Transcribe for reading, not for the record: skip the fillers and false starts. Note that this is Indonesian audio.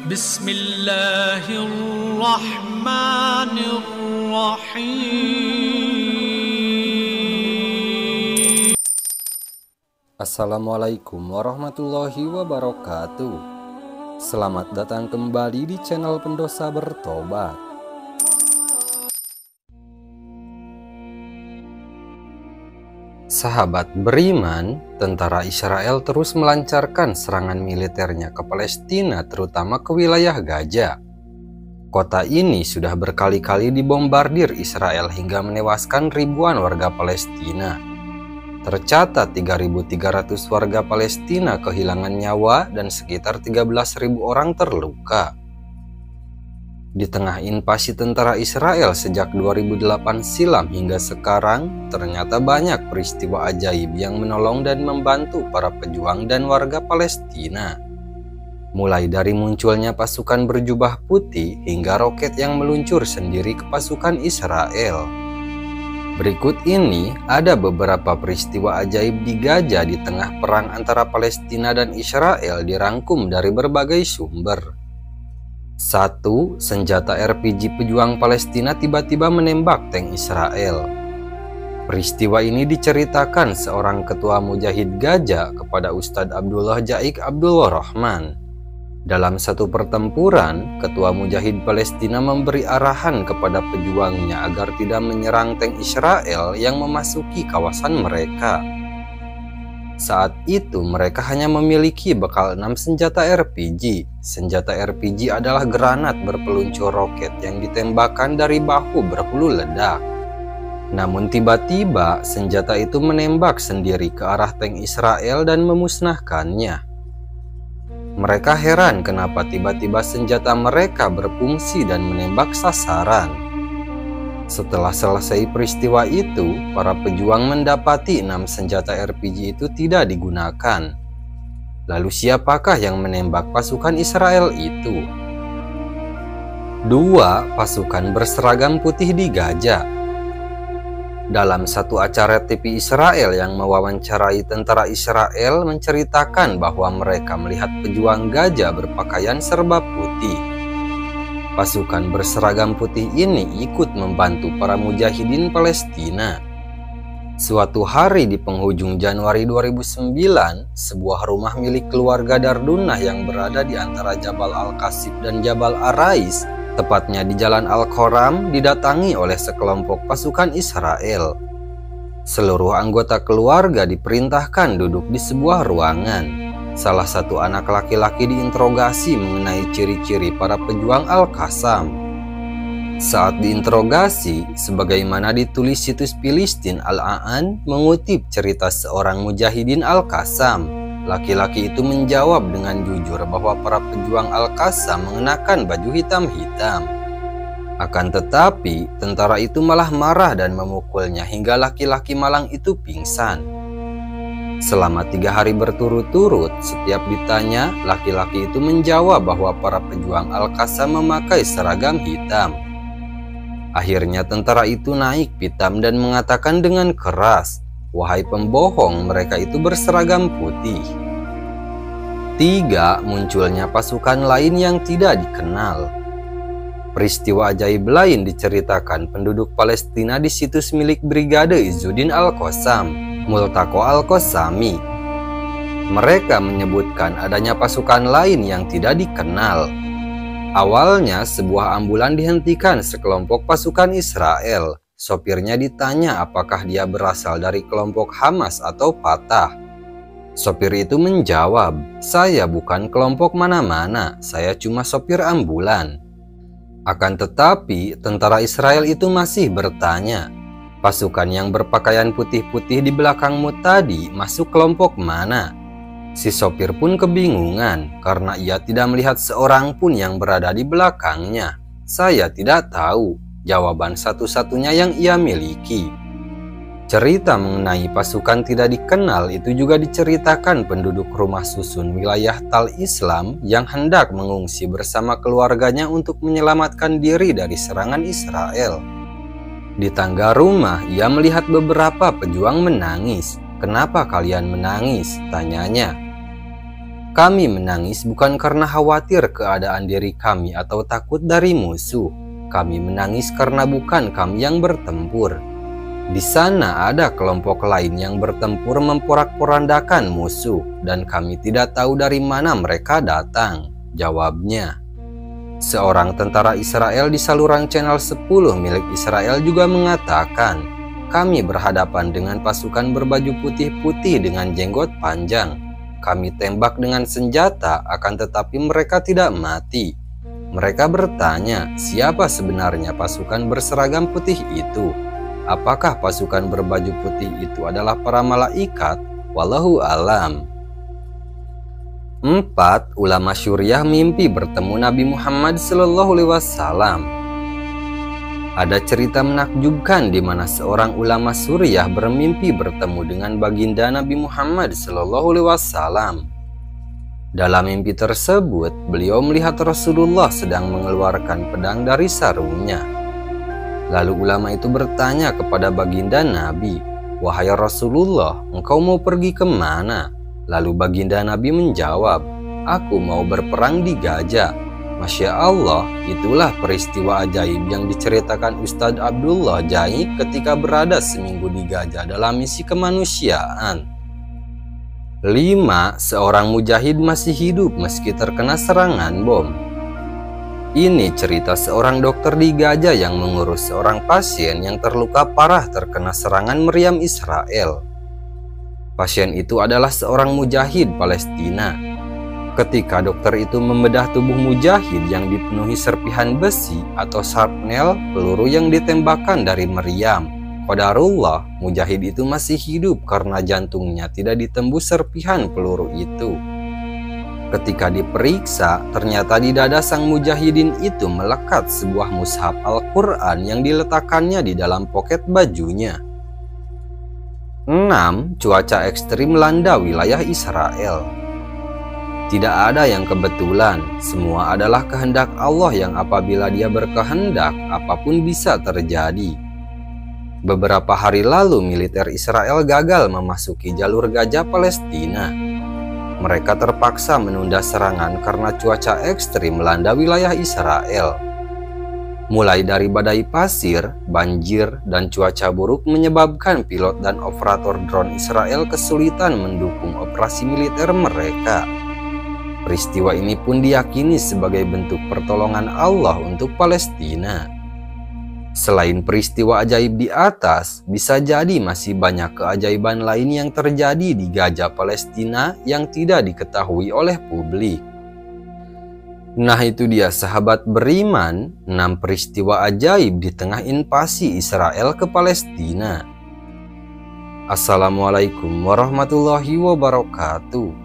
Bismillahirrahmanirrahim. Assalamualaikum warahmatullahi wabarakatuh. Selamat datang kembali di channel Pendosa Bertobat. Sahabat beriman, tentara Israel terus melancarkan serangan militernya ke Palestina, terutama ke wilayah Gaza. Kota ini sudah berkali-kali dibombardir Israel hingga menewaskan ribuan warga Palestina. Tercatat 3.300 warga Palestina kehilangan nyawa dan sekitar 13.000 orang terluka. Di tengah invasi tentara Israel sejak 2008 silam hingga sekarang, ternyata banyak peristiwa ajaib yang menolong dan membantu para pejuang dan warga Palestina. Mulai dari munculnya pasukan berjubah putih hingga roket yang meluncur sendiri ke pasukan Israel. Berikut ini ada beberapa peristiwa ajaib di Gaza di tengah perang antara Palestina dan Israel dirangkum dari berbagai sumber. 1. Senjata RPG pejuang Palestina tiba-tiba menembak tank Israel. Peristiwa ini diceritakan seorang ketua Mujahid Gaza kepada Ustadz Abdullah Jaik Abdullah Rahman. Dalam satu pertempuran, ketua Mujahid Palestina memberi arahan kepada pejuangnya agar tidak menyerang tank Israel yang memasuki kawasan mereka. Saat itu mereka hanya memiliki bekal 6 senjata RPG. Senjata RPG adalah granat berpeluncur roket yang ditembakkan dari bahu berhulu ledak. Namun tiba-tiba senjata itu menembak sendiri ke arah tank Israel dan memusnahkannya. Mereka heran kenapa tiba-tiba senjata mereka berfungsi dan menembak sasaran. Setelah selesai peristiwa itu, para pejuang mendapati 6 senjata RPG itu tidak digunakan. Lalu siapakah yang menembak pasukan Israel itu? 2. Pasukan berseragam putih di Gaza. Dalam satu acara TV Israel yang mewawancarai tentara Israel menceritakan bahwa mereka melihat pejuang Gaza berpakaian serba putih. Pasukan berseragam putih ini ikut membantu para mujahidin Palestina. Suatu hari di penghujung Januari 2009, sebuah rumah milik keluarga Dardunah yang berada di antara Jabal Al-Qasib dan Jabal Arais, tepatnya di Jalan Al-Khoram, didatangi oleh sekelompok pasukan Israel. Seluruh anggota keluarga diperintahkan duduk di sebuah ruangan. Salah satu anak laki-laki diinterogasi mengenai ciri-ciri para pejuang Al-Qassam. Saat diinterogasi, sebagaimana ditulis situs Filistin Al-A'an mengutip cerita seorang mujahidin Al-Qassam, laki-laki itu menjawab dengan jujur bahwa para pejuang Al-Qassam mengenakan baju hitam-hitam. Akan tetapi, tentara itu malah marah dan memukulnya hingga laki-laki malang itu pingsan. Selama 3 hari berturut-turut, setiap ditanya, laki-laki itu menjawab bahwa para pejuang Al-Qassam memakai seragam hitam. Akhirnya tentara itu naik pitam dan mengatakan dengan keras, "Wahai pembohong, mereka itu berseragam putih." 3. Munculnya pasukan lain yang tidak dikenal. Peristiwa ajaib lain diceritakan penduduk Palestina di situs milik Brigade Izzuddin Al-Qassam, Multaqo Al-Qassami. Mereka menyebutkan adanya pasukan lain yang tidak dikenal. Awalnya sebuah ambulan dihentikan sekelompok pasukan Israel. Sopirnya ditanya apakah dia berasal dari kelompok Hamas atau Fatah. Sopir itu menjawab, "Saya bukan kelompok mana-mana, saya cuma sopir ambulan." Akan tetapi tentara Israel itu masih bertanya, "Pasukan yang berpakaian putih-putih di belakangmu tadi masuk kelompok mana?" Si sopir pun kebingungan karena ia tidak melihat seorang pun yang berada di belakangnya. "Saya tidak tahu," jawaban satu-satunya yang ia miliki. Cerita mengenai pasukan tidak dikenal itu juga diceritakan penduduk rumah susun wilayah Tal Islam yang hendak mengungsi bersama keluarganya untuk menyelamatkan diri dari serangan Israel. Di tangga rumah, ia melihat beberapa pejuang menangis. "Kenapa kalian menangis?" tanyanya. Kami menangis bukan karena khawatir keadaan diri kami atau takut dari musuh. Kami menangis karena bukan kami yang bertempur. Di sana ada kelompok lain yang bertempur memporak-porandakan musuh, dan kami tidak tahu dari mana mereka datang, jawabnya. Seorang tentara Israel di saluran channel 10 milik Israel juga mengatakan, kami berhadapan dengan pasukan berbaju putih-putih dengan jenggot panjang. Kami tembak dengan senjata, akan tetapi mereka tidak mati. Mereka bertanya, siapa sebenarnya pasukan berseragam putih itu? Apakah pasukan berbaju putih itu adalah para malaikat? Wallahu alam. 4. Ulama Syuriah mimpi bertemu Nabi Muhammad SAW. Ada cerita menakjubkan di mana seorang ulama Suriah bermimpi bertemu dengan baginda Nabi Muhammad SAW. Dalam mimpi tersebut, beliau melihat Rasulullah sedang mengeluarkan pedang dari sarungnya. Lalu ulama itu bertanya kepada baginda Nabi, "Wahai Rasulullah, engkau mau pergi kemana?" Lalu baginda Nabi menjawab, "Aku mau berperang di Gajah." Masya Allah, itulah peristiwa ajaib yang diceritakan Ustadz Abdullah Jai ketika berada seminggu di Gajah dalam misi kemanusiaan. 5. Seorang mujahid masih hidup meski terkena serangan bom. Ini cerita seorang dokter di Gajah yang mengurus seorang pasien yang terluka parah terkena serangan meriam Israel. Pasien itu adalah seorang mujahid Palestina. Ketika dokter itu membedah tubuh mujahid yang dipenuhi serpihan besi atau shrapnel, peluru yang ditembakkan dari meriam, qadarullah, mujahid itu masih hidup karena jantungnya tidak ditembus serpihan peluru itu. Ketika diperiksa, ternyata di dada sang mujahidin itu melekat sebuah mushaf Al-Quran yang diletakkannya di dalam poket bajunya. 6. Cuaca ekstrim melanda wilayah Israel. Tidak ada yang kebetulan, semua adalah kehendak Allah yang apabila Dia berkehendak, apapun bisa terjadi. Beberapa hari lalu militer Israel gagal memasuki jalur Gajah Palestina. Mereka terpaksa menunda serangan karena cuaca ekstrim melanda wilayah Israel. Mulai dari badai pasir, banjir, dan cuaca buruk menyebabkan pilot dan operator drone Israel kesulitan mendukung operasi militer mereka. Peristiwa ini pun diyakini sebagai bentuk pertolongan Allah untuk Palestina. Selain peristiwa ajaib di atas, bisa jadi masih banyak keajaiban lain yang terjadi di Gajah Palestina yang tidak diketahui oleh publik. Nah itu dia sahabat beriman, 6 peristiwa ajaib di tengah invasi Israel ke Palestina. Assalamualaikum warahmatullahi wabarakatuh.